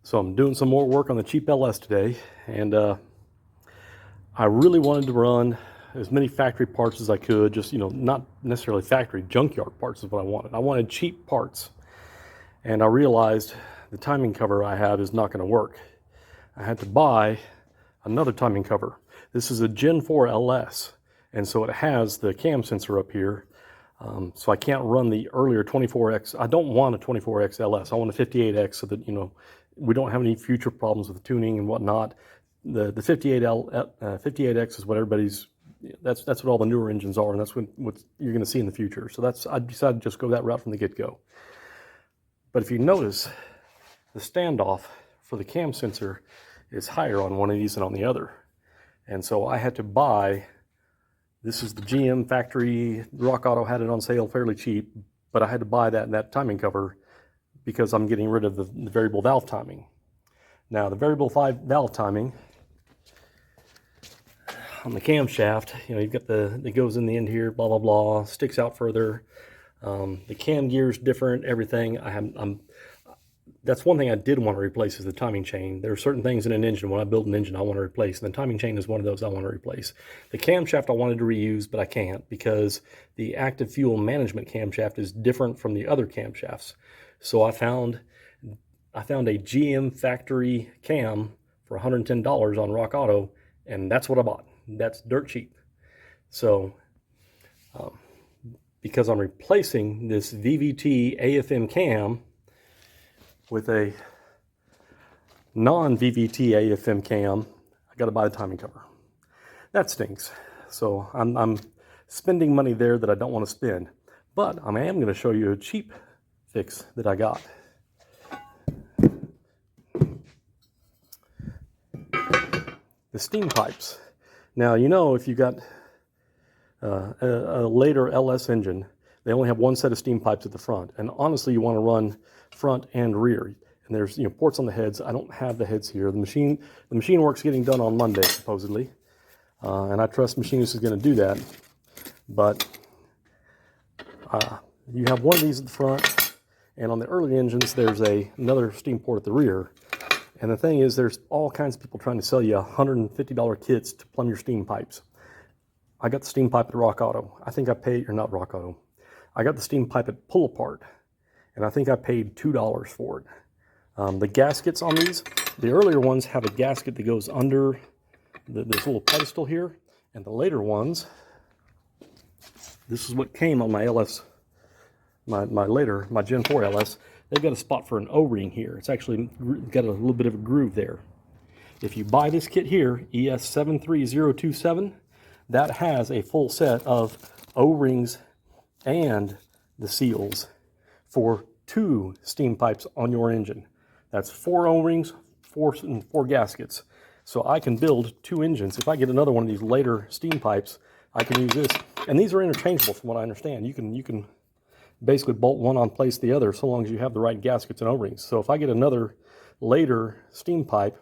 So I'm doing some more work on the cheap LS today, and I really wanted to run as many factory parts as I could, just, not necessarily factory, junkyard parts is what I wanted. I wanted cheap parts, and I realized the timing cover I have is not going to work. I had to buy another timing cover. This is a Gen 4 LS, and so it has the cam sensor up here. So I can't run the earlier 24X. I don't want a 24X LS. I want a 58X so that, we don't have any future problems with tuning and whatnot. The 58X is what everybody's, that's what all the newer engines are, and that's what you're going to see in the future. So I decided to just go that route from the get-go. But if you notice, the standoff for the cam sensor is higher on one of these than on the other. And so I had to buy, this is the GM factory, Rock Auto had it on sale fairly cheap, but I had to buy that timing cover because I'm getting rid of the variable valve timing. Now the variable valve timing on the camshaft, you've got it goes in the end here, blah, blah, blah, sticks out further. The cam gear's different, everything. That's one thing I did want to replace is the timing chain. There are certain things in an engine, when I build an engine, I want to replace, and the timing chain is one of those I want to replace. The camshaft I wanted to reuse, but I can't because the active fuel management camshaft is different from the other camshafts. So I found a GM factory cam for $110 on Rock Auto, and that's what I bought. That's dirt cheap. So because I'm replacing this VVT AFM cam with a non-VVT AFM cam, I got to buy the timing cover. That stinks. So I'm spending money there that I don't want to spend. But I am going to show you a cheap fix that I got. The steam pipes. Now, if you got a later LS engine, they only have one set of steam pipes at the front. And honestly, you want to run front and rear. And there's ports on the heads. I don't have the heads here. The machine work's getting done on Monday, supposedly. And I trust Machinist is going to do that. But you have one of these at the front, and on the early engines, there's another steam port at the rear. And the thing is, there's all kinds of people trying to sell you $150 kits to plumb your steam pipes. I got the steam pipe at Rock Auto. I think I paid, or not Rock Auto. I got the steam pipe at Pull Apart, and I think I paid $2 for it. The gaskets on these, the earlier ones have a gasket that goes under this little pedestal here, and the later ones, this is what came on my LS, my Gen 4 LS, they've got a spot for an O-ring here. It's actually got a little bit of a groove there. If you buy this kit here, ES73027, that has a full set of O-rings and the seals for 2 steam pipes on your engine. That's 4 O-rings, 4 gaskets. So I can build 2 engines. If I get another one of these later steam pipes, I can use this. And these are interchangeable from what I understand. You can basically bolt one on place the other so long as you have the right gaskets and O-rings. So if I get another later steam pipe,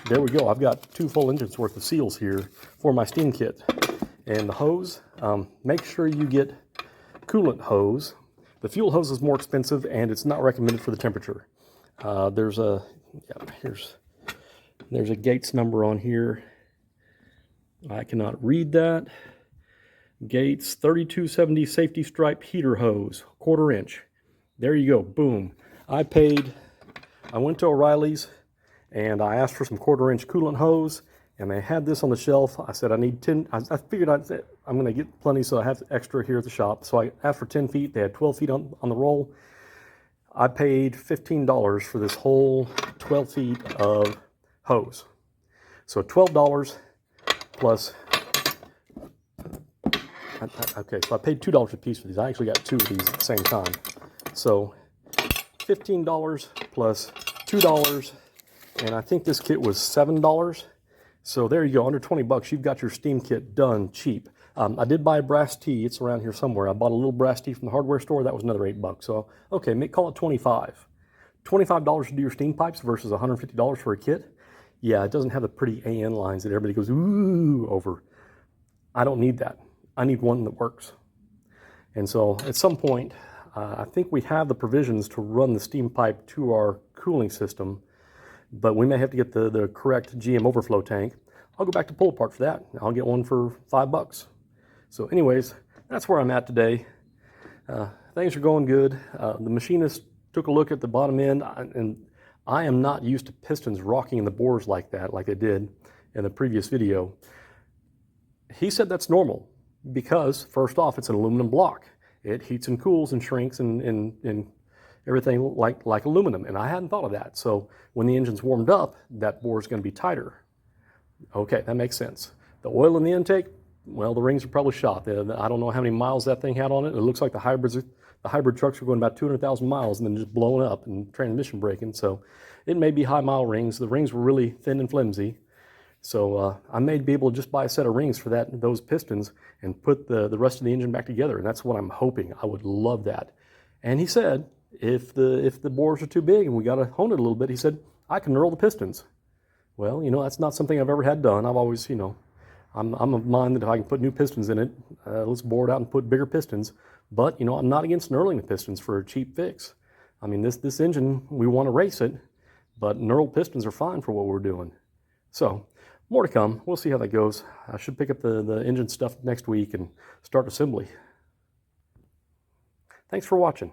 there we go. I've got 2 full engines worth of seals here for my steam kit. And the hose, make sure you get coolant hose. The fuel hose is more expensive and it's not recommended for the temperature. There's a Gates number on here. I cannot read that. Gates 3270 safety stripe heater hose, 1/4 inch. There you go, boom. I went to O'Reilly's and I asked for some 1/4 inch coolant hose, and they had this on the shelf. I said I need 10, I figured I'm gonna get plenty, so I have extra here at the shop. So I asked for 10 feet, they had 12 feet on the roll. I paid $15 for this whole 12 feet of hose. So $12 plus, okay, so I paid $2 a piece for these. I actually got 2 of these at the same time. So $15 plus $2, and I think this kit was $7. So there you go, under 20 bucks, you've got your steam kit done cheap. I did buy a brass tee. It's around here somewhere. I bought a little brass tee from the hardware store. That was another 8 bucks. So, okay, call it 25. $25 to do your steam pipes versus $150 for a kit. Yeah, it doesn't have the pretty AN lines that everybody goes, ooh, over. I don't need that. I need one that works. And so at some point, I think we have the provisions to run the steam pipe to our cooling system. but we may have to get the correct GM overflow tank. I'll go back to pull apart for that. I'll get one for $5. So anyways, that's where I'm at today. Things are going good. The machinist took a look at the bottom end, and I am not used to pistons rocking in the bores like that, like they did in the previous video. He said that's normal because, first off, it's an aluminum block. It heats and cools and shrinks and everything like aluminum, and I hadn't thought of that. So when the engine's warmed up, that bore is going to be tighter. Okay, that makes sense. The oil in the intake, well, the rings are probably shot. I don't know how many miles that thing had on it. It looks like the hybrid trucks were going about 200,000 miles and then just blowing up and transmission breaking. So it may be high mile rings. The rings were really thin and flimsy. So I may be able to just buy a set of rings for those pistons and put the rest of the engine back together. And that's what I'm hoping. I would love that. And he said, if the bores are too big and we got to hone it a little bit, he said, I can knurl the pistons. Well, that's not something I've ever had done. I've always, I'm of mind that if I can put new pistons in it, let's bore it out and put bigger pistons. But, I'm not against knurling the pistons for a cheap fix. I mean, this engine, we want to race it, but knurled pistons are fine for what we're doing. So, more to come. We'll see how that goes. I should pick up the engine stuff next week and start assembly. Thanks for watching.